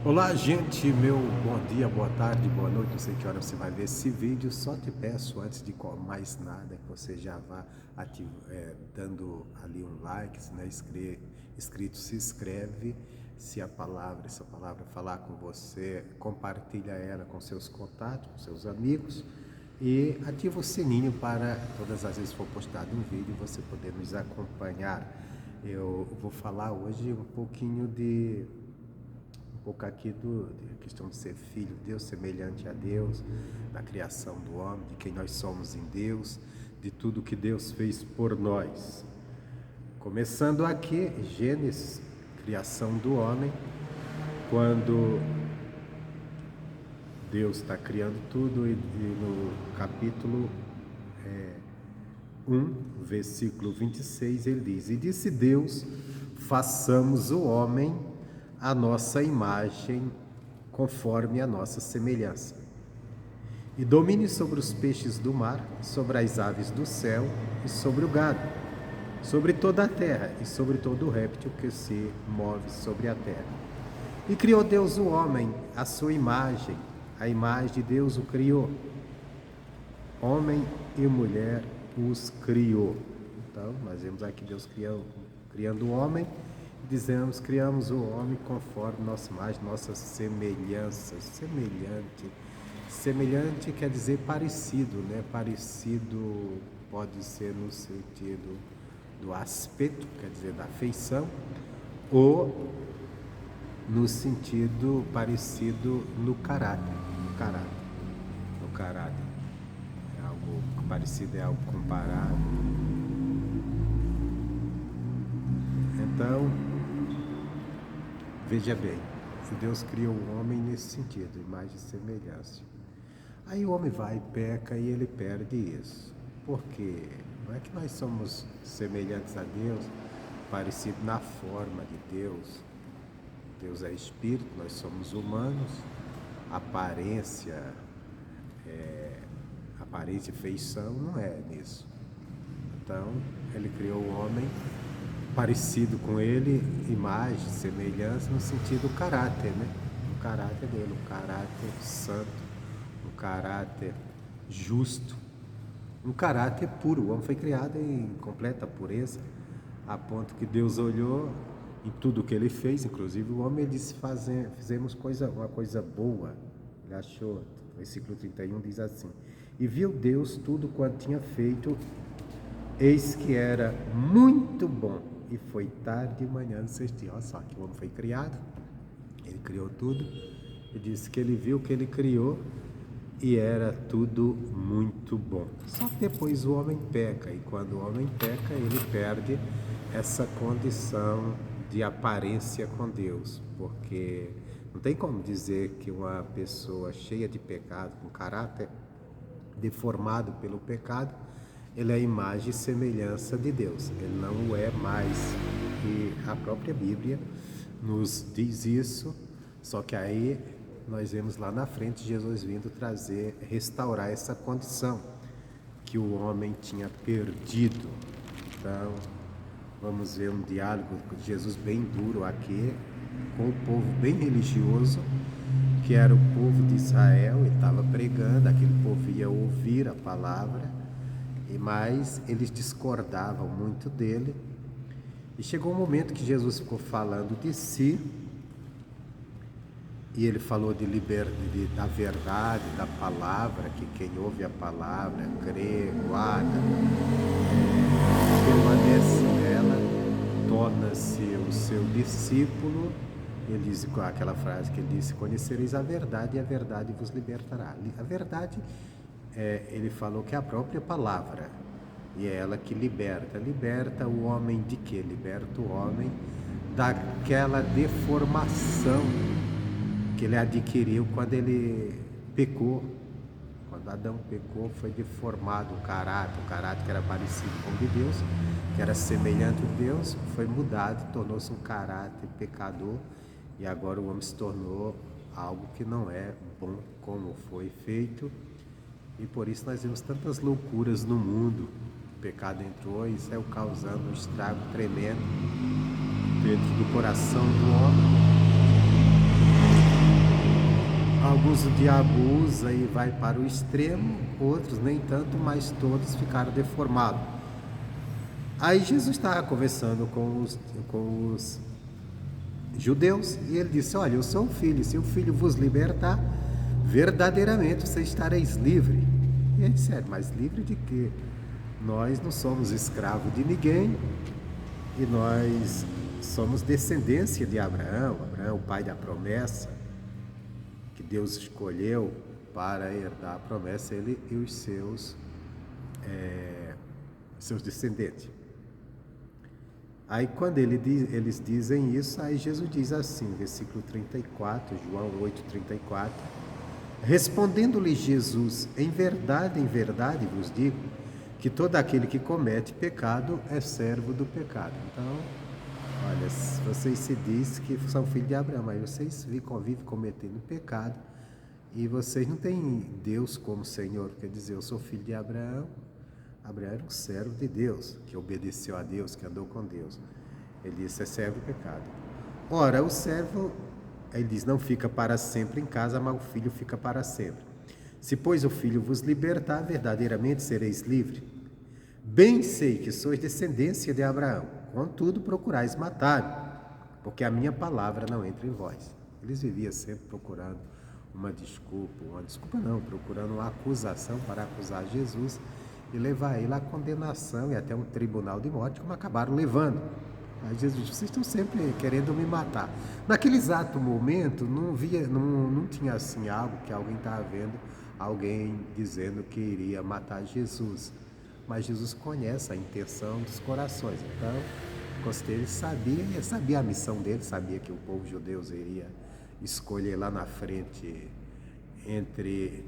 Olá, gente, meu bom dia, boa tarde, boa noite, não sei que hora você vai ver esse vídeo. Só te peço, antes de mais nada, que você já vá dando ali um like. Se não é inscrito, se inscreve. Se essa palavra falar com você, compartilha ela com seus contatos, com seus amigos. E ativa o sininho para todas as vezes que for postado um vídeo, você poder nos acompanhar. Eu vou falar hoje um pouco aqui da questão de ser filho de Deus, semelhante a Deus, da criação do homem, de quem nós somos em Deus, de tudo que Deus fez por nós. Começando aqui, Gênesis, criação do homem, quando Deus está criando tudo, e no capítulo 1, versículo 26, ele diz: E disse Deus, façamos o homem a nossa imagem, conforme a nossa semelhança. E domine sobre os peixes do mar, sobre as aves do céu e sobre o gado, sobre toda a terra e sobre todo o réptil que se move sobre a terra. E criou Deus o homem, à sua imagem, a imagem de Deus o criou. Homem e mulher os criou. Então, nós vemos aqui Deus criando o homem. Dizemos, criamos o homem conforme nossa imagem, nossa semelhança. Semelhante quer dizer parecido, né? Parecido pode ser no sentido do aspecto, quer dizer da feição, ou no sentido parecido no caráter. É algo parecido, é algo comparado. Então, veja bem, Deus criou o homem nesse sentido, imagem e semelhança. Aí o homem vai, peca e ele perde isso. Por quê? Não é que nós somos semelhantes a Deus, parecido na forma de Deus. Deus é espírito, nós somos humanos, aparência e feição não é nisso. Então, ele criou o homem parecido com ele, imagem, semelhança, no sentido caráter, né? O caráter dele, um caráter santo, um caráter justo, um caráter puro. O homem foi criado em completa pureza, a ponto que Deus olhou em tudo que ele fez, inclusive o homem, ele disse: fizemos uma coisa boa. Ele achou, o versículo 31 diz assim: E viu Deus tudo quanto tinha feito, eis que era muito bom. E foi tarde e manhã no sexto dia. Olha só, que o homem foi criado, ele criou tudo, e disse que ele viu o que ele criou e era tudo muito bom. Só que depois o homem peca, e quando o homem peca, ele perde essa condição de aparência com Deus, porque não tem como dizer que uma pessoa cheia de pecado, com caráter deformado pelo pecado, ele é a imagem e semelhança de Deus. Ele não o é mais. E a própria Bíblia nos diz isso, só que aí nós vemos lá na frente Jesus vindo restaurar essa condição que o homem tinha perdido. Então, vamos ver um diálogo de Jesus bem duro aqui, com o povo bem religioso, que era o povo de Israel. Ele estava pregando, aquele povo ia ouvir a palavra, mas eles discordavam muito dele. E chegou um momento que Jesus ficou falando de si, e ele falou da verdade, da palavra, que quem ouve a palavra, crê, guarda, permanece nela, torna-se o seu discípulo. Ele diz aquela frase que ele disse: conhecereis a verdade e a verdade vos libertará. A verdade, ele falou que é a própria palavra, e é ela que liberta o homem de quê? Liberta o homem daquela deformação que ele adquiriu quando ele pecou. Quando Adão pecou, foi deformado o caráter que era parecido com o de Deus, que era semelhante a Deus, foi mudado, tornou-se um caráter pecador, e agora o homem se tornou algo que não é bom como foi feito. E por isso nós vemos tantas loucuras no mundo. O pecado entrou e saiu causando um estrago tremendo dentro do coração do homem. Alguns o diabo usa e vai para o extremo, outros nem tanto, mas todos ficaram deformados. Aí Jesus estava conversando com os judeus e ele disse: olha, eu sou o filho, se o filho vos libertar, verdadeiramente vocês estareis livres. E ele disse: mas livre de quê? Nós não somos escravos de ninguém e nós somos descendência de Abraão, o pai da promessa, que Deus escolheu para herdar a promessa, ele e os seus descendentes. Aí quando eles dizem isso, aí Jesus diz assim, versículo 34, João 8:34, respondendo-lhe Jesus, em verdade vos digo, que todo aquele que comete pecado é servo do pecado. Então, olha, vocês se dizem que são filhos de Abraão, mas vocês convivem cometendo pecado e vocês não têm Deus como Senhor. Quer dizer, eu sou filho de Abraão. Abraão era um servo de Deus, que obedeceu a Deus, que andou com Deus. Ele disse, é servo do pecado. Ora, o servo, ele diz, não fica para sempre em casa, mas o filho fica para sempre. Se, pois, o filho vos libertar, verdadeiramente sereis livres. Bem sei que sois descendência de Abraão, contudo procurais matar-me, porque a minha palavra não entra em vós. Eles viviam sempre procurando procurando uma acusação para acusar Jesus e levar ele à condenação e até um tribunal de morte, como acabaram levando. Aí Jesus disse, vocês estão sempre querendo me matar. Naquele exato momento, não tinha assim algo que alguém estava vendo, alguém dizendo que iria matar Jesus. Mas Jesus conhece a intenção dos corações. Então, ele sabia a missão dele, sabia que o povo judeu iria escolher lá na frente entre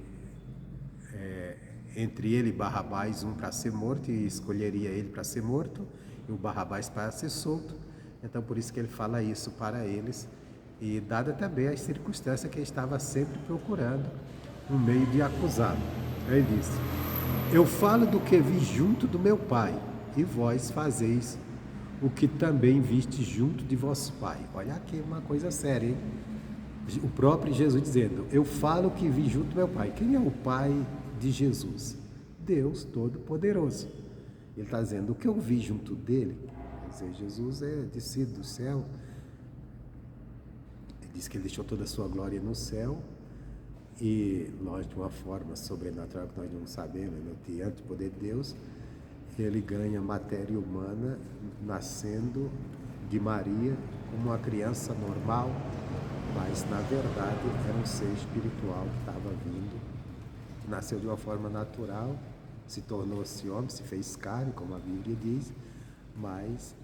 ele e Barrabás, um para ser morto, e escolheria ele para ser morto e o Barrabás para ser solto. Então por isso que ele fala isso para eles, e dada também as circunstâncias que ele estava sempre procurando um meio de acusá-lo. Ele disse, eu falo do que vi junto do meu pai, e vós fazeis o que também viste junto de vosso pai. Olha aqui uma coisa séria, hein? O próprio Jesus dizendo, eu falo o que vi junto do meu pai. Quem é o pai de Jesus? Deus Todo-Poderoso. Ele está dizendo, o que eu vi junto dele, quer dizer, Jesus é descido do céu. Ele diz que ele deixou toda a sua glória no céu, e nós, de uma forma sobrenatural que nós não sabemos, diante do poder de Deus, ele ganha matéria humana, nascendo de Maria como uma criança normal, mas na verdade era um ser espiritual que estava vindo, que nasceu de uma forma natural, se tornou-se homem, se fez carne, como a Bíblia diz, mas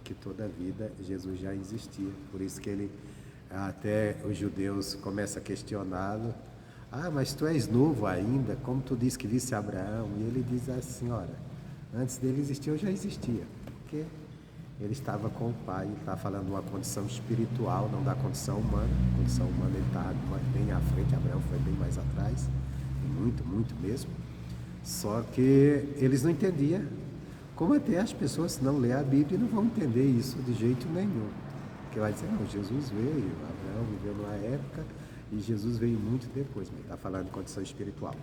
que toda a vida Jesus já existia. Por isso que ele, até os judeus começam a questioná-lo, mas tu és novo ainda, como tu diz que visse Abraão? E ele diz assim, olha, antes dele existir eu já existia, porque ele estava com o pai, ele estava falando de uma condição espiritual, não da condição humana. A condição humana ele estava bem à frente, Abraão foi bem mais atrás, muito, muito mesmo. Só que eles não entendiam, como até as pessoas, se não ler a Bíblia, não vão entender isso de jeito nenhum. Porque vai dizer, não, Jesus veio, Abraão viveu numa época, e Jesus veio muito depois, mas ele está falando de condição espiritual.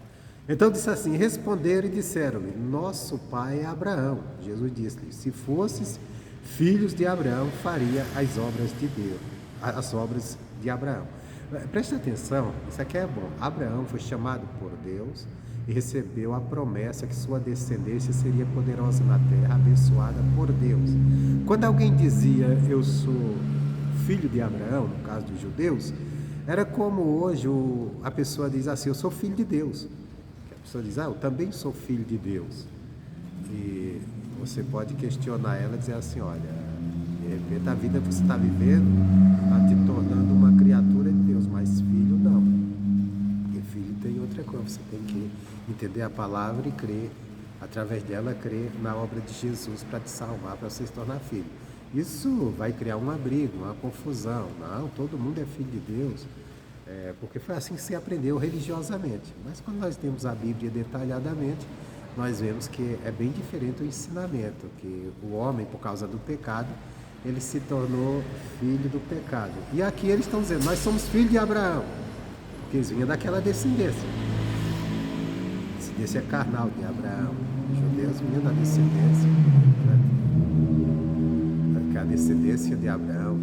Então disse assim, responderam e disseram-lhe, nosso pai é Abraão. Jesus disse-lhe, se fosses filhos de Abraão, faria as obras de Deus, as obras de Abraão. Preste atenção, isso aqui é bom. Abraão foi chamado por Deus e recebeu a promessa que sua descendência seria poderosa na terra, abençoada por Deus. Quando alguém dizia, eu sou filho de Abraão, no caso dos judeus, era como hoje a pessoa diz assim, eu sou filho de Deus. A pessoa diz, eu também sou filho de Deus. E você pode questionar ela e dizer assim, olha, de repente a vida que você está vivendo está te tornando uma criatura de Deus, mas filho não. Porque filho tem outra coisa, você tem que entender a palavra e crer, através dela crer na obra de Jesus para te salvar, para você se tornar filho. Isso vai criar uma briga, uma confusão. Não, todo mundo é filho de Deus, porque foi assim que se aprendeu religiosamente. Mas quando nós temos a Bíblia detalhadamente, nós vemos que é bem diferente o ensinamento, que o homem, por causa do pecado, ele se tornou filho do pecado. E aqui eles estão dizendo, nós somos filhos de Abraão. porque eles vinham daquela descendência. Descendência carnal de Abraão. Os judeus vinham da descendência, da descendência de Abraão.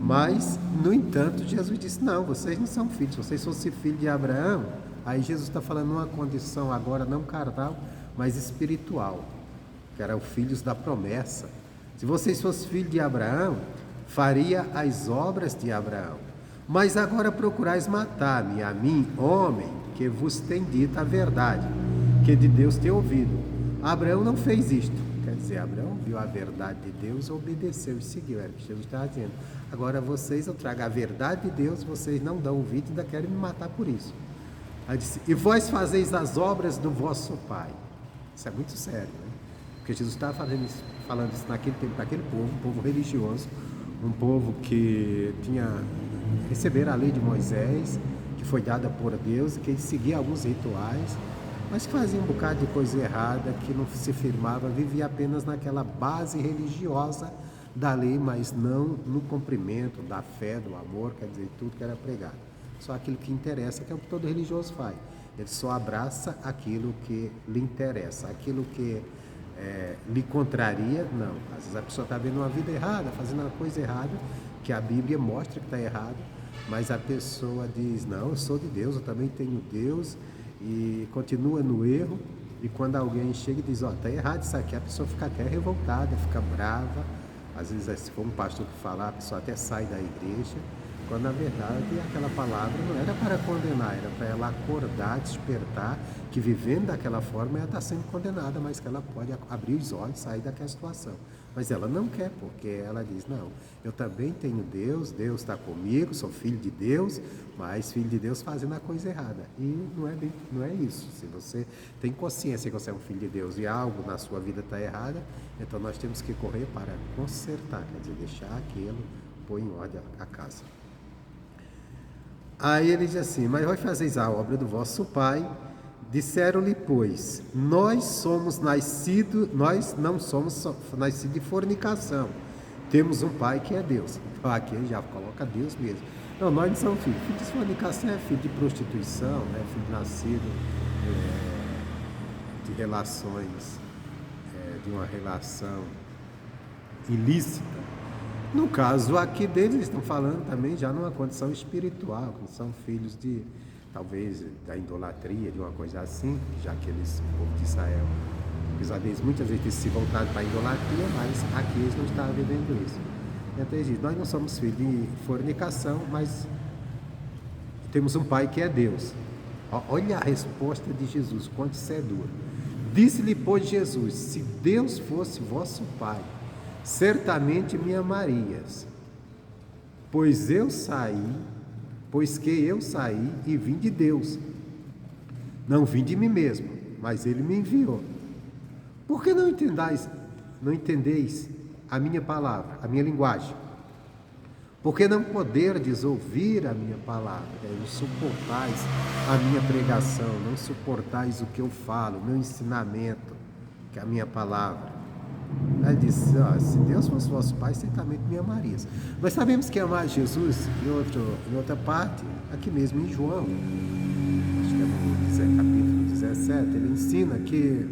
Mas, no entanto, Jesus disse, não, vocês não são filhos, se vocês fossem filhos de Abraão, aí Jesus está falando uma condição agora não carnal, mas espiritual, que eram filhos da promessa. Se vocês fossem filhos de Abraão, faria as obras de Abraão. Mas agora procurais matar-me, a mim, homem, que vos tem dito a verdade, que de Deus tem ouvido. Abraão não fez isto. Quer dizer, Abraão viu a verdade de Deus, obedeceu e seguiu. Era o que Jesus estava dizendo. Agora vocês, eu trago a verdade de Deus, vocês não dão ouvido e ainda querem me matar por isso. Aí disse, e vós fazeis as obras do vosso pai. Isso é muito sério, né? Porque Jesus estava falando isso naquele tempo, para aquele povo, um povo religioso, um povo que receberam a lei de Moisés, que foi dada por Deus, e que seguia alguns rituais, mas que fazia um bocado de coisa errada, que não se firmava, vivia apenas naquela base religiosa da lei, mas não no cumprimento da fé, do amor, quer dizer, tudo que era pregado. Só aquilo que interessa, que é o que todo religioso faz. Ele só abraça aquilo que lhe interessa, aquilo que lhe contraria, não. Às vezes a pessoa está vendo uma vida errada, fazendo uma coisa errada, que a Bíblia mostra que está errado, mas a pessoa diz, não, eu sou de Deus, eu também tenho Deus, e continua no erro, e quando alguém chega e diz, ó, está errado isso aqui, a pessoa fica até revoltada, fica brava, às vezes se for um pastor que falar, a pessoa até sai da igreja, quando na verdade aquela palavra não era para condenar, era para ela acordar, despertar, que vivendo daquela forma ela está sendo condenada, mas que ela pode abrir os olhos e sair daquela situação. Mas ela não quer, porque ela diz, não, eu também tenho Deus, Deus está comigo, sou filho de Deus, mas filho de Deus fazendo a coisa errada. E não é isso. Se você tem consciência que você é um filho de Deus e algo na sua vida está errado, então nós temos que correr para consertar, quer dizer, deixar aquilo, pôr em ordem a casa. Aí ele diz assim, mas vós fazeis a obra do vosso pai. Disseram-lhe, pois, nós não somos nascidos de fornicação, temos um pai que é Deus. Então aqui ele já coloca Deus mesmo. Não, nós não somos filhos. Filho de fornicação é filho de prostituição, né? Filho nascido de relações, de uma relação ilícita. No caso aqui deles, eles estão falando também já numa condição espiritual, que são filhos de, talvez, da idolatria, de uma coisa assim, já que eles, o povo de Israel, apesar deles muitas vezes se voltado para a idolatria, mas aqui eles não estavam vivendo isso. Então eles dizem, nós não somos filhos de fornicação, mas temos um pai que é Deus. Olha a resposta de Jesus, quanto isso é duro. Disse-lhe, pois, Jesus, se Deus fosse vosso pai, certamente me amarias, pois que eu saí e vim de Deus, não vim de mim mesmo, mas ele me enviou. Por que não entendeis a minha palavra, a minha linguagem? Por que não poderdes ouvir a minha palavra? Não suportais a minha pregação, não suportais o que eu falo, o meu ensinamento, que é a minha palavra. Ele disse, se Deus fosse vosso pai, certamente me amarias. Nós sabemos que amar Jesus, em outra parte, aqui mesmo em João, acho que é no capítulo 17, ele ensina que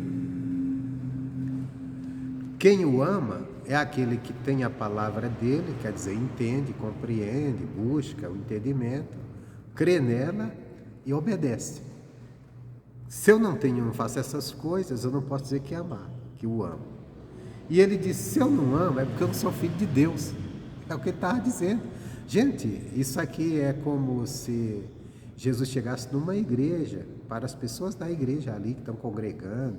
quem o ama é aquele que tem a palavra dele, quer dizer, entende, compreende, busca o entendimento, crê nela e obedece. Se eu não faço essas coisas, eu não posso dizer que amar, que o amo. E ele disse, se eu não amo, é porque eu não sou filho de Deus. É o que ele estava dizendo. Gente, isso aqui é como se Jesus chegasse numa igreja, para as pessoas da igreja ali que estão congregando,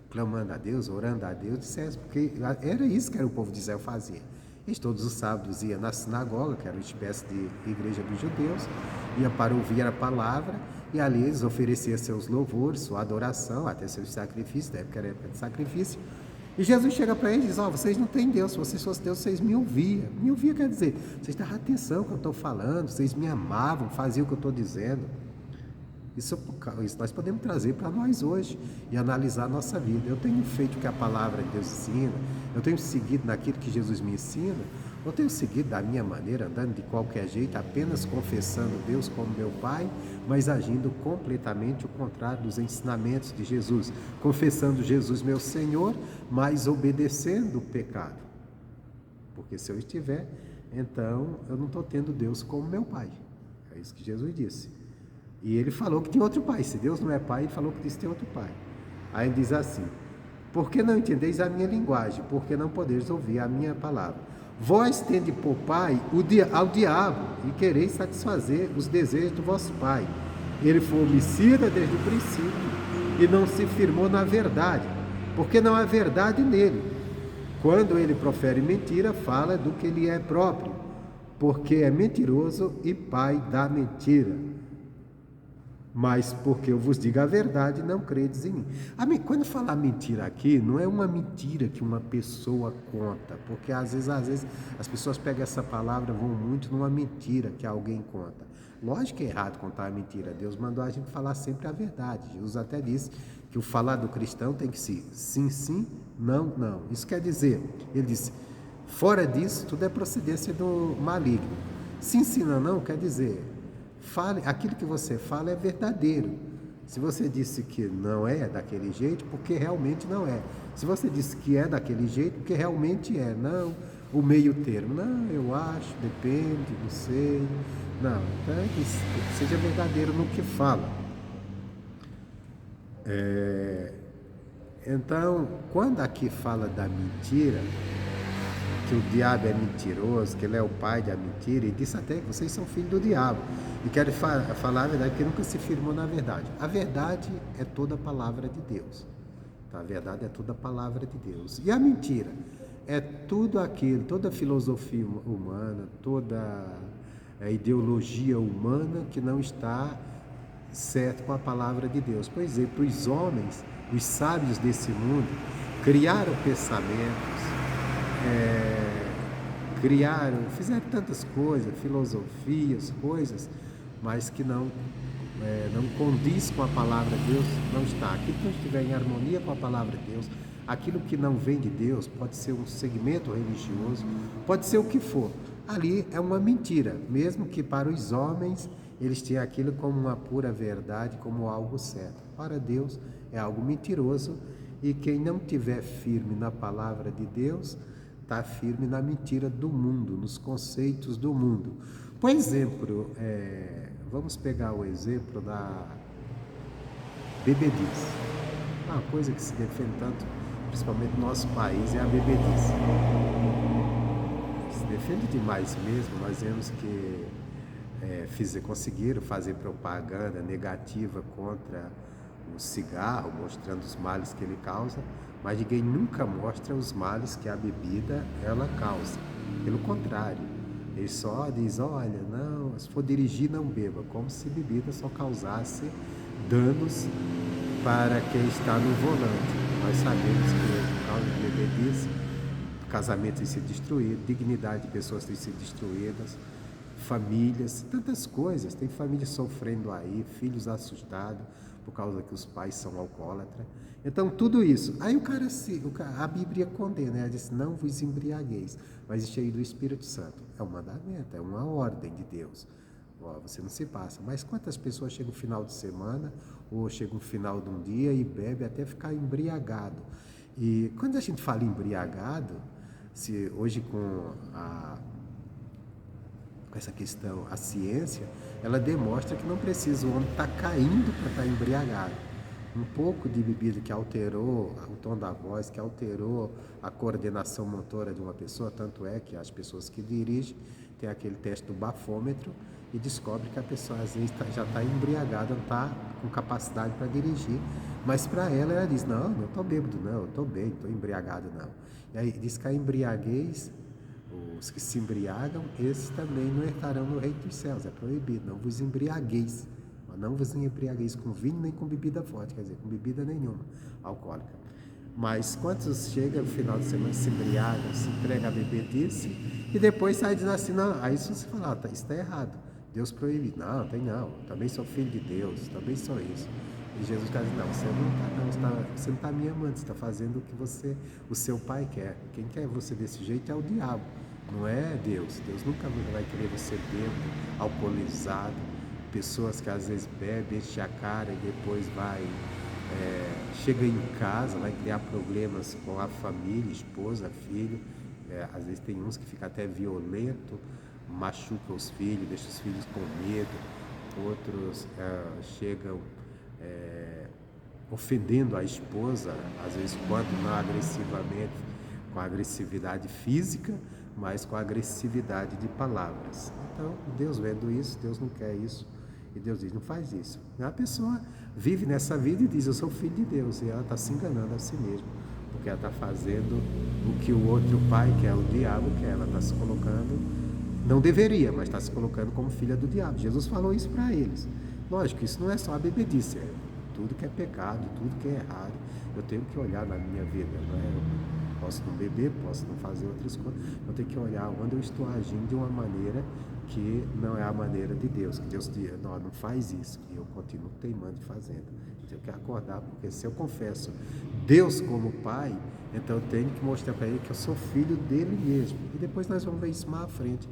clamando a Deus, orando a Deus, dissesse, porque era isso que o povo de Israel fazia. Eles todos os sábados iam na sinagoga, que era uma espécie de igreja dos judeus, ia para ouvir a palavra, e ali eles ofereciam seus louvores, sua adoração, até seus sacrifícios, da época era época de sacrifício. E Jesus chega para eles e diz, vocês não têm Deus, se vocês fossem Deus, vocês me ouviam. Me ouvia quer dizer, vocês davam atenção ao que eu estou falando, vocês me amavam, faziam o que eu estou dizendo. Isso nós podemos trazer para nós hoje e analisar a nossa vida. Eu tenho feito o que a palavra de Deus ensina, eu tenho seguido naquilo que Jesus me ensina, Eu tenho seguido da minha maneira, andando de qualquer jeito, apenas confessando Deus como meu Pai, mas agindo completamente o contrário dos ensinamentos de Jesus. Confessando Jesus meu Senhor, mas obedecendo o pecado. Porque se eu estiver, então eu não estou tendo Deus como meu Pai. É isso que Jesus disse. E ele falou que tem outro Pai. Se Deus não é Pai, ele falou que diz que tem outro Pai. Aí ele diz assim: por que não entendeis a minha linguagem? Por que não podeis ouvir a minha palavra? Vós tende por pai ao diabo e quereis satisfazer os desejos do vosso pai. Ele foi homicida desde o princípio e não se firmou na verdade, porque não há verdade nele. Quando ele profere mentira, fala do que ele é próprio, porque é mentiroso e pai da mentira. Mas porque eu vos digo a verdade, não credes em mim. Quando falar mentira aqui, não é uma mentira que uma pessoa conta, porque às vezes as pessoas pegam essa palavra, vão muito numa mentira que alguém conta. Lógico que é errado contar a mentira. Deus mandou a gente falar sempre a verdade. Jesus até disse que o falar do cristão tem que ser sim, sim, não, não. Isso quer dizer, ele disse, fora disso, tudo é procedência do maligno. Sim, sim, não, não, quer dizer, fale, aquilo que você fala é verdadeiro. Se você disse que não é daquele jeito, porque realmente não é. Se você disse que é daquele jeito, porque realmente é. Não, o meio termo. Não, eu acho, depende, não sei. Não, então é que seja verdadeiro no que fala. Então, quando aqui fala da mentira, que o diabo é mentiroso, que ele é o pai da mentira, e disse até que vocês são filhos do diabo, e querem falar a verdade, que nunca se firmou na verdade. A verdade é toda a palavra de Deus. Tá? A verdade é toda a palavra de Deus. E a mentira é tudo aquilo, toda a filosofia humana, toda a ideologia humana que não está certo com a palavra de Deus. Por exemplo, os homens, os sábios desse mundo, criaram pensamentos, fizeram tantas coisas, filosofias, coisas, mas que não condiz com a palavra de Deus, não está. Aquilo que não estiver em harmonia com a palavra de Deus, aquilo que não vem de Deus, pode ser um segmento religioso, pode ser o que for, ali é uma mentira, mesmo que para os homens eles tenham aquilo como uma pura verdade, como algo certo. Para Deus é algo mentiroso, e quem não estiver firme na palavra de Deus, está firme na mentira do mundo, nos conceitos do mundo. Por exemplo, vamos pegar o exemplo da bebedice. Uma coisa que se defende tanto, principalmente no nosso país, é a bebedice. Se defende demais mesmo. Nós vemos que conseguiram fazer propaganda negativa contra o cigarro, mostrando os males que ele causa, mas ninguém nunca mostra os males que a bebida ela causa. Pelo contrário, ele só diz, olha, não, se for dirigir não beba, como se bebida só causasse danos para quem está no volante. Nós sabemos que por causa de bebedice, casamentos têm sido destruídos, dignidade de pessoas tem sido destruídas, famílias, tantas coisas. Tem famílias sofrendo aí, filhos assustados por causa que os pais são alcoólatras. Então, tudo isso. Aí a Bíblia condena, ela diz, não vos embriagueis, mas cheio do Espírito Santo. É um mandamento, é uma ordem de Deus. Você não se passa. Mas quantas pessoas chegam no final de semana, ou chegam no final de um dia e bebe até ficar embriagado? E quando a gente fala embriagado, hoje com essa questão, a ciência, ela demonstra que não precisa o homem estar caindo para estar embriagado. Um pouco de bebida que alterou o tom da voz, que alterou a coordenação motora de uma pessoa, tanto é que as pessoas que dirigem têm aquele teste do bafômetro e descobre que a pessoa às vezes já está embriagada, não está com capacidade para dirigir, mas para ela diz, não estou bêbado não, eu estou bem, não estou embriagado não. E aí diz que a embriaguez, os que se embriagam, esses também não entrarão no reino dos céus, é proibido, não vos embriagueis. Não vos embriagueis com vinho nem com bebida forte, quer dizer, com bebida nenhuma alcoólica. Mas quantos chegam no final de semana, se embriagam, se entregam a bebedice e depois sai dizendo assim, não, aí se você falar, isso está errado, Deus proíbe. Não, também sou filho de Deus, também sou isso. E Jesus está dizendo, você não está me amando, você está fazendo o que o seu pai quer. Quem quer você desse jeito é o diabo. Não é Deus. Deus nunca vai querer você bêbado, alcoolizado, pessoas que às vezes bebem, enchem a cara e depois chega em casa, vai criar problemas com a família, esposa, filho. Às vezes tem uns que ficam até violento, machucam os filhos, deixam os filhos com medo. Outros chegam ofendendo a esposa, às vezes quando não agressivamente, com agressividade física, mas com agressividade de palavras. Então, Deus vendo isso, Deus não quer isso, e Deus diz, não faz isso. A pessoa vive nessa vida e diz, eu sou filho de Deus, e ela está se enganando a si mesma, porque ela está fazendo o que o outro pai, que é o diabo, quer. Ela está se colocando, não deveria, mas está se colocando como filha do diabo. Jesus falou isso para eles. Lógico, isso não é só a bebedice, tudo que é pecado, tudo que é errado, eu tenho que olhar na minha vida, não é? Eu posso não beber, posso não fazer outras coisas, eu tenho que olhar onde eu estou agindo de uma maneira que não é a maneira de Deus, que Deus diz, não faz isso, e eu continuo teimando e fazendo. Eu tenho que acordar, porque se eu confesso Deus como Pai, então eu tenho que mostrar para Ele que eu sou filho dele mesmo, e depois nós vamos ver isso mais à frente,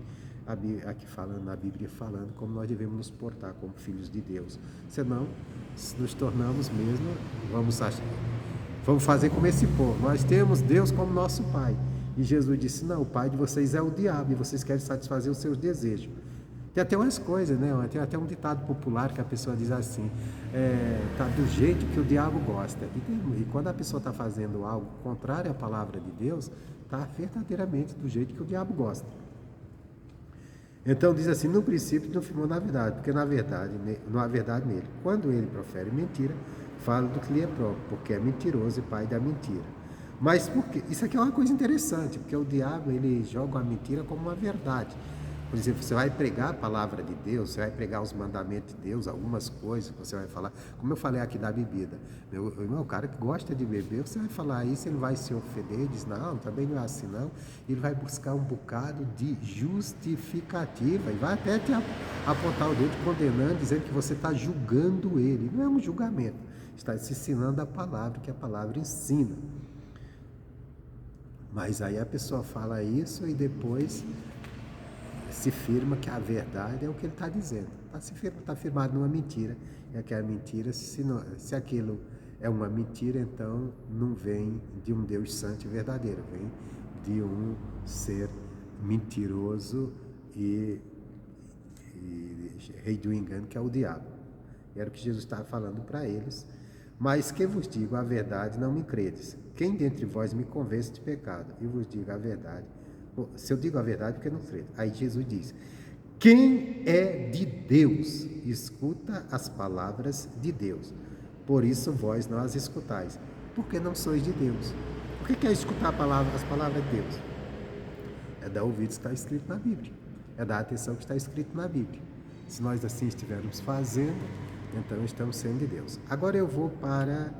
aqui falando, na Bíblia falando como nós devemos nos portar como filhos de Deus. Senão, se nos tornamos mesmo, vamos fazer como esse povo. Nós temos Deus como nosso Pai. E Jesus disse, não, o pai de vocês é o diabo e vocês querem satisfazer os seus desejos. Tem até umas coisas, né? Tem até um ditado popular que a pessoa diz assim, tá do jeito que o diabo gosta. E quando a pessoa está fazendo algo contrário à palavra de Deus, está verdadeiramente do jeito que o diabo gosta. Então diz assim, no princípio não firmou na verdade, porque na verdade, não há verdade nele. Quando ele profere mentira, fala do que lhe é próprio, porque é mentiroso e pai da mentira. Mas porque isso aqui é uma coisa interessante, porque o diabo ele joga a mentira como uma verdade. Por exemplo, você vai pregar a palavra de Deus, você vai pregar os mandamentos de Deus, algumas coisas você vai falar, como eu falei aqui da bebida. Meu irmão, o cara que gosta de beber, você vai falar isso, ele vai se ofender, diz, não, também não é assim não. Ele vai buscar um bocado de justificativa, e vai até te apontar o dedo condenando, dizendo que você está julgando ele. Não é um julgamento, está se ensinando a palavra, que a palavra ensina. Mas aí a pessoa fala isso e depois se firma que a verdade é o que ele está dizendo. Está firmado numa mentira. E aquela mentira, se aquilo é uma mentira, então não vem de um Deus santo e verdadeiro, vem de um ser mentiroso e rei do engano, que é o diabo. Era o que Jesus estava falando para eles. Mas que vos digo a verdade, não me credes. Quem dentre vós me convence de pecado? E vos digo a verdade. Se eu digo a verdade, porque não credo. Aí Jesus diz, quem é de Deus, escuta as palavras de Deus. Por isso vós não as escutais, porque não sois de Deus. O que é escutar as palavras de Deus? É dar ouvido que está escrito na Bíblia. É dar atenção que está escrito na Bíblia. Se nós assim estivermos fazendo, então estamos sendo de Deus. Agora eu vou para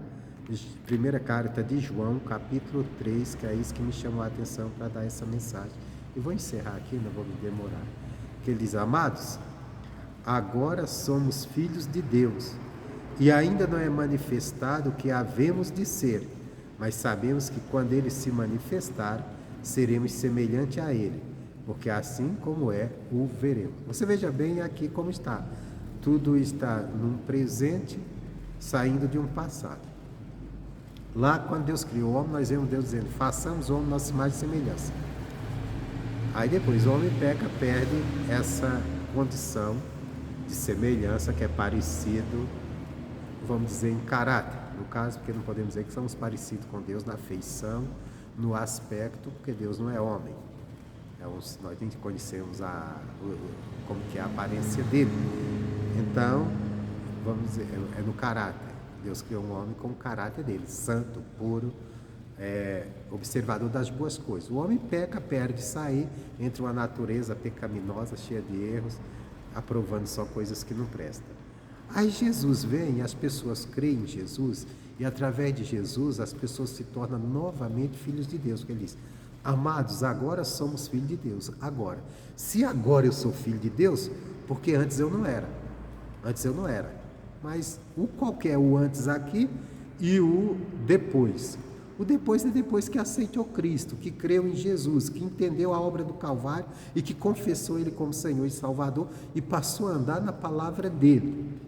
a primeira carta de João, capítulo 3, que é isso que me chamou a atenção para dar essa mensagem. E vou encerrar aqui, não vou me demorar. Que ele diz, amados, agora somos filhos de Deus, e ainda não é manifestado o que havemos de ser, mas sabemos que quando ele se manifestar, seremos semelhante a ele, porque assim como é, o veremos. Você veja bem aqui como está. Tudo está num presente, saindo de um passado. Lá, quando Deus criou o homem, nós vemos Deus dizendo, façamos o homem nossa imagem e semelhança. Aí depois o homem peca, perde essa condição de semelhança, que é parecido, vamos dizer, em caráter. No caso, porque não podemos dizer que somos parecidos com Deus na feição, no aspecto, porque Deus não é homem. Nós nem conhecemos como que é a aparência dele. Então, vamos dizer, é no caráter. Deus criou um homem com o caráter dele, santo, puro, observador das boas coisas. O homem peca, perde, sair entre uma natureza pecaminosa, cheia de erros, aprovando só coisas que não prestam. Aí Jesus vem e as pessoas creem em Jesus, e através de Jesus as pessoas se tornam novamente filhos de Deus, porque ele diz, amados, agora somos filhos de Deus. Agora, se agora eu sou filho de Deus, porque antes eu não era. Antes eu não era. Mas qual que é o antes aqui e o depois? O depois é depois que aceitou Cristo, que creu em Jesus, que entendeu a obra do Calvário e que confessou Ele como Senhor e Salvador e passou a andar na palavra dele.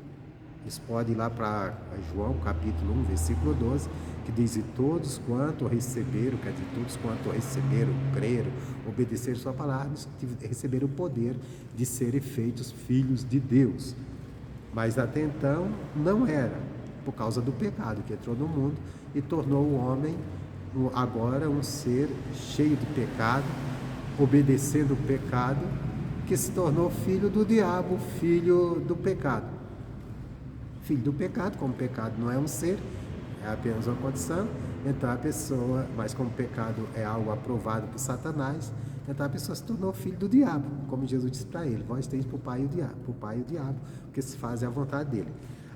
Eles podem ir lá para João, capítulo 1, versículo 12, que diz: e todos quanto receberam, quer dizer, todos quanto receberam, creram, obedeceram sua palavra, receberam o poder de serem feitos filhos de Deus. Mas até então não era, por causa do pecado que entrou no mundo e tornou o homem agora um ser cheio de pecado, obedecendo o pecado, que se tornou filho do diabo, filho do pecado. Filho do pecado, como o pecado não é um ser, é apenas uma condição, então a pessoa, mas como o pecado é algo aprovado por Satanás, então a pessoa se tornou filho do diabo, como Jesus disse para ele: vós tens por pai o diabo, porque se faz a vontade dele.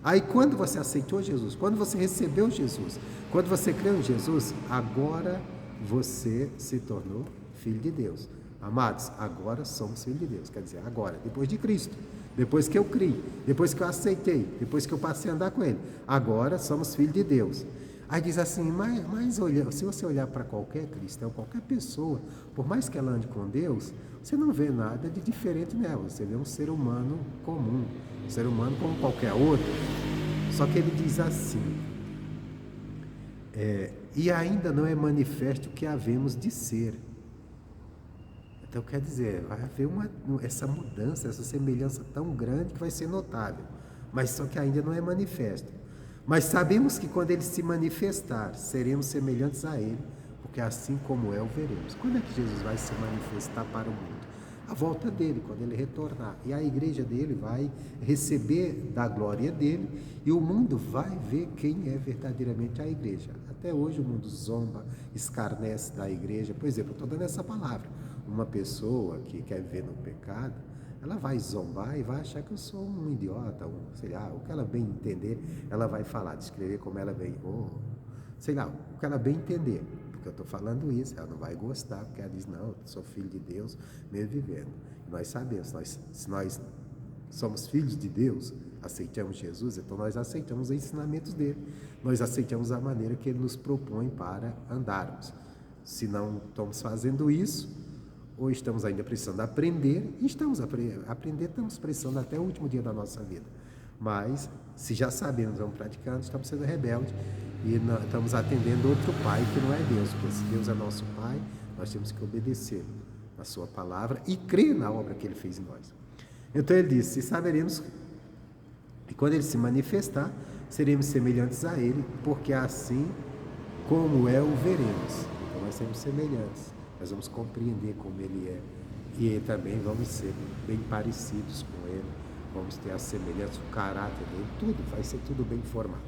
Aí quando você aceitou Jesus, quando você recebeu Jesus, quando você creu em Jesus, agora você se tornou filho de Deus. Amados, agora somos filhos de Deus, quer dizer, agora, depois de Cristo, depois que eu criei, depois que eu aceitei, depois que eu passei a andar com Ele, agora somos filhos de Deus. Aí diz assim, mas olha, se você olhar para qualquer cristão, qualquer pessoa, por mais que ela ande com Deus, você não vê nada de diferente nela, você vê um ser humano comum, um ser humano como qualquer outro. Só que ele diz assim, e ainda não é manifesto o que havemos de ser. Então quer dizer, vai haver essa mudança, essa semelhança tão grande que vai ser notável, mas só que ainda não é manifesto. Mas sabemos que quando ele se manifestar, seremos semelhantes a ele, porque assim como é, o veremos. Quando é que Jesus vai se manifestar para o mundo? A volta dele, quando ele retornar. E a igreja dele vai receber da glória dele e o mundo vai ver quem é verdadeiramente a igreja. Até hoje o mundo zomba, escarnece da igreja. Por exemplo, eu estou dando essa palavra. Uma pessoa que quer viver no pecado, ela vai zombar e vai achar que eu sou um idiota, sei lá, o que ela bem entender, ela vai falar, descrever como ela bem, sei lá, o que ela bem entender, porque eu estou falando isso, ela não vai gostar, porque ela diz, não, eu sou filho de Deus, mesmo vivendo. E nós sabemos, se nós somos filhos de Deus, aceitamos Jesus, então nós aceitamos os ensinamentos dele, nós aceitamos a maneira que ele nos propõe para andarmos. Se não estamos fazendo isso, ou estamos ainda precisando aprender, e estamos precisando até o último dia da nossa vida. Mas, se já sabemos, vamos praticando, estamos sendo rebeldes e estamos atendendo outro pai que não é Deus, porque se Deus é nosso pai, nós temos que obedecer a sua palavra e crer na obra que ele fez em nós. Então ele disse, saberemos, e quando ele se manifestar, seremos semelhantes a ele, porque assim como é, o veremos. Então nós seremos semelhantes. Nós vamos compreender como ele é e também vamos ser bem parecidos com ele, vamos ter a semelhança, o caráter dele, tudo, vai ser tudo bem formado.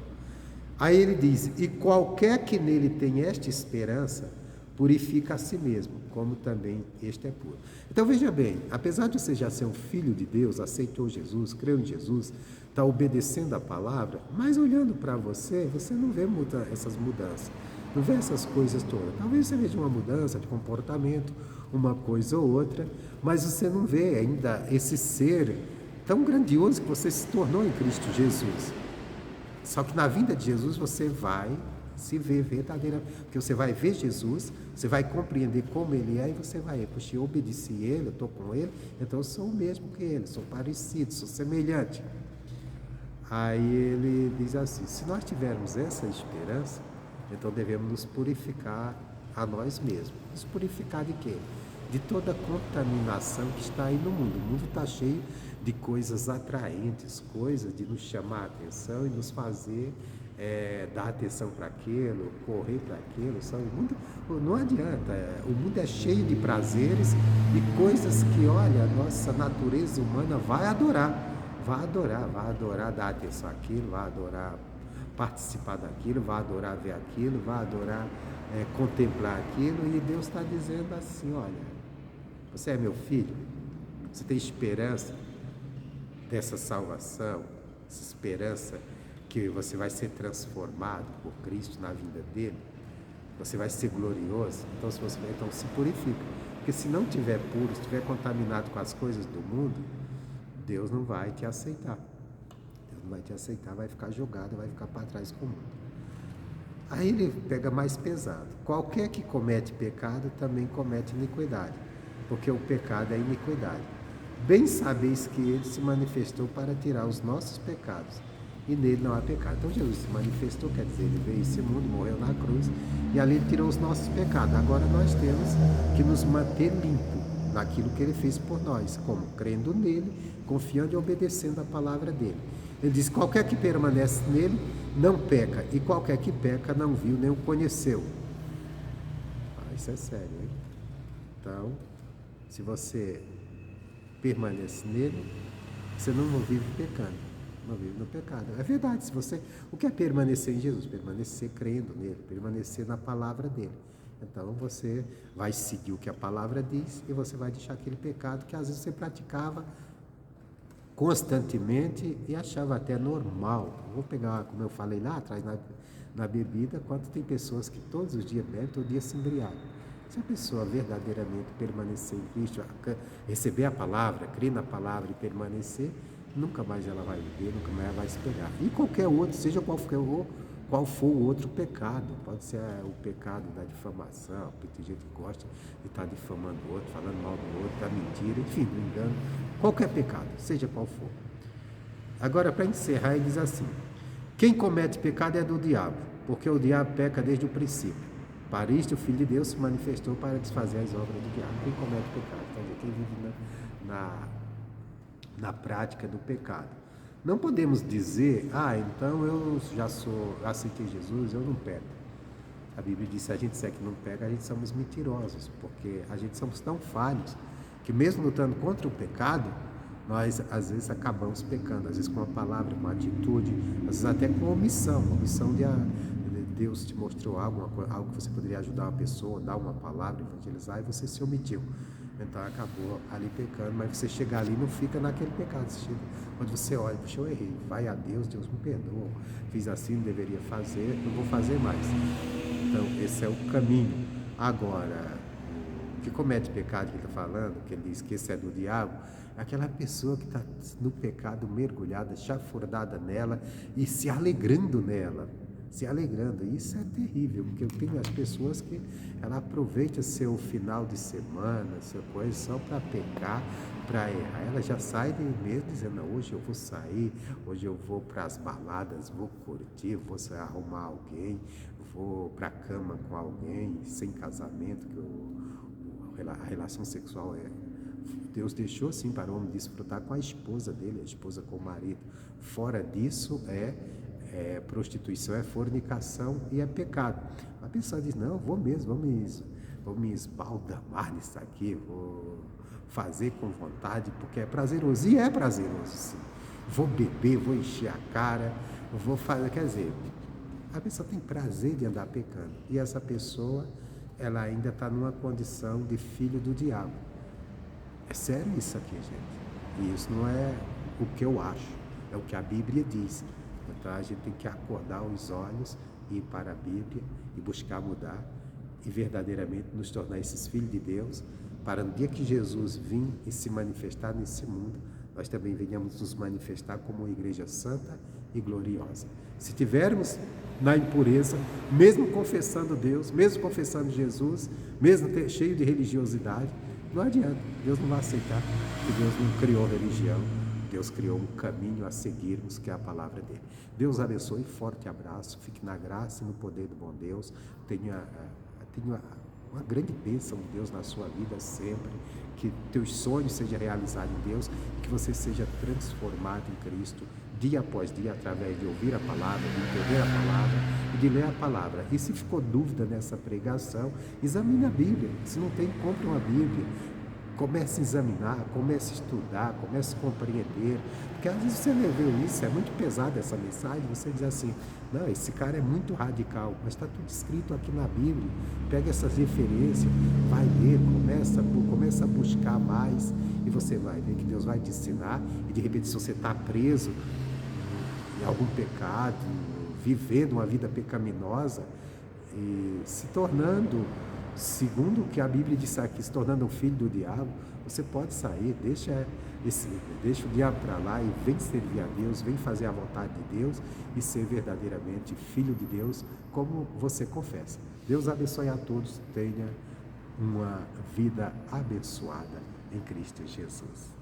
Aí ele diz, e qualquer que nele tem esta esperança, purifica a si mesmo, como também este é puro. Então veja bem, apesar de você já ser um filho de Deus, aceitou Jesus, creu em Jesus, está obedecendo a palavra, mas olhando para você, você não vê essas mudanças. Não vê essas coisas todas. Talvez você veja uma mudança de comportamento, uma coisa ou outra, mas você não vê ainda esse ser tão grandioso que você se tornou em Cristo Jesus. Só que na vinda de Jesus você vai se ver verdadeiramente, porque você vai ver Jesus, você vai compreender como ele é e você vai, poxa, eu obedeci ele, eu estou com ele, então eu sou o mesmo que ele, sou parecido, sou semelhante. Aí ele diz assim, se nós tivermos essa esperança, então devemos nos purificar a nós mesmos. Nos purificar de quê? De toda a contaminação que está aí no mundo. O mundo está cheio de coisas atraentes, coisas de nos chamar a atenção e nos fazer dar atenção para aquilo, correr para aquilo. O mundo, não adianta, o mundo é cheio de prazeres e coisas que, olha, a nossa natureza humana vai adorar, dar atenção àquilo, vai adorar participar daquilo, vai adorar ver aquilo, vai adorar contemplar aquilo, e Deus está dizendo assim, olha, você é meu filho, você tem esperança dessa salvação, essa esperança que você vai ser transformado por Cristo na vinda dele, você vai ser glorioso, então se purifica, porque se não estiver puro, se estiver contaminado com as coisas do mundo, Deus não vai te aceitar. Vai te aceitar, vai ficar jogado, vai ficar para trás com o mundo. Aí ele pega mais pesado. Qualquer que comete pecado também comete iniquidade, porque o pecado é iniquidade. Bem sabeis que ele se manifestou para tirar os nossos pecados, e nele não há pecado. Então Jesus se manifestou, quer dizer, ele veio a esse mundo, morreu na cruz, e ali ele tirou os nossos pecados. Agora nós temos que nos manter limpo naquilo que ele fez por nós, como crendo nele, confiando e obedecendo a palavra dele. Ele diz: qualquer que permanece nele não peca, e qualquer que peca não viu nem o conheceu. Isso é sério, hein? Então, se você permanece nele, você não vive pecando, não vive no pecado. É verdade. Se você, o que é permanecer em Jesus? Permanecer crendo nele, permanecer na palavra dele. Então você vai seguir o que a palavra diz e você vai deixar aquele pecado que às vezes você praticava constantemente e achava até normal. Vou pegar, como eu falei lá atrás, na bebida, quanto tem pessoas que todos os dias bebem, todo dia se embriagam. Se a pessoa verdadeiramente permanecer em Cristo, receber a palavra, crer na palavra e permanecer, nunca mais ela vai beber, nunca mais ela vai se pegar. E qualquer outro, seja qual for o outro pecado, pode ser o pecado da difamação, porque tem gente que gosta de estar difamando o outro, falando mal do outro, da mentira, enfim, do engano, qualquer pecado, seja qual for. Agora, para encerrar, ele diz assim: quem comete pecado é do diabo, porque o diabo peca desde o princípio. Para isto o Filho de Deus se manifestou para desfazer as obras do diabo. Quem comete pecado, quer dizer, quem vive na prática do pecado. Não podemos dizer: então eu já aceitei Jesus, eu não peco. A Bíblia diz: se a gente disser que não pega, a gente somos mentirosos, porque a gente somos tão falhos, que mesmo lutando contra o pecado, nós às vezes acabamos pecando, às vezes com a palavra, com a atitude, às vezes até com a omissão de Deus te mostrou algo que você poderia ajudar uma pessoa, dar uma palavra, evangelizar, e você se omitiu. Então acabou ali pecando, mas você chegar ali não fica naquele pecado. Quando você olha, puxa, eu errei, vai a Deus, Deus me perdoa, fiz assim, não deveria fazer, não vou fazer mais. Então esse é o caminho. Agora, o que comete pecado que ele está falando, que ele diz que esse é do diabo, é aquela pessoa que está no pecado mergulhada, chafurdada nela e se alegrando nela. Se alegrando, isso é terrível, porque eu tenho as pessoas que ela aproveita seu final de semana, sua coisa só para pecar, para errar. Ela já sai de mesmo dizendo: não, hoje eu vou sair, hoje eu vou para as baladas, vou curtir, vou arrumar alguém, vou para a cama com alguém, sem casamento, que a relação sexual Deus deixou sim para o homem desfrutar com a esposa dele, a esposa com o marido. Fora disso prostituição, é fornicação e é pecado. A pessoa diz: não, vou mesmo, vou me esbaldamar nisso aqui, vou fazer com vontade, porque é prazeroso. E é prazeroso, sim. Vou beber, vou encher a cara, vou fazer, quer dizer, a pessoa tem prazer de andar pecando. E essa pessoa, ela ainda está numa condição de filho do diabo. É sério isso aqui, gente. E isso não é o que eu acho, é o que a Bíblia diz. Então a gente tem que acordar os olhos e ir para a Bíblia e buscar mudar e verdadeiramente nos tornar esses filhos de Deus, para no dia que Jesus vir e se manifestar nesse mundo, nós também venhamos nos manifestar como uma igreja santa e gloriosa. Se tivermos na impureza, mesmo confessando Deus, mesmo confessando Jesus, mesmo cheio de religiosidade, não adianta, Deus não vai aceitar, porque Deus não criou religião. Deus criou um caminho a seguirmos, que é a palavra dele. Deus abençoe, forte abraço, fique na graça e no poder do bom Deus. Tenha uma grande bênção de Deus na sua vida sempre, que teus sonhos sejam realizados em Deus, que você seja transformado em Cristo, dia após dia, através de ouvir a palavra, de entender a palavra e de ler a palavra. E se ficou dúvida nessa pregação, examine a Bíblia. Se não tem, compre uma Bíblia. Comece a examinar, comece a estudar, comece a compreender, porque às vezes você lê isso, é muito pesada essa mensagem, você diz assim: não, esse cara é muito radical, mas está tudo escrito aqui na Bíblia. Pega essas referências, vai ler, começa a buscar mais, e você vai ver que Deus vai te ensinar. E de repente, se você está preso em algum pecado, vivendo uma vida pecaminosa e se tornando, segundo o que a Bíblia diz aqui, se tornando um filho do diabo, Você pode sair, deixa o diabo para lá e vem servir a Deus, vem fazer a vontade de Deus e ser verdadeiramente filho de Deus, como você confessa. Deus abençoe a todos, tenha uma vida abençoada em Cristo Jesus.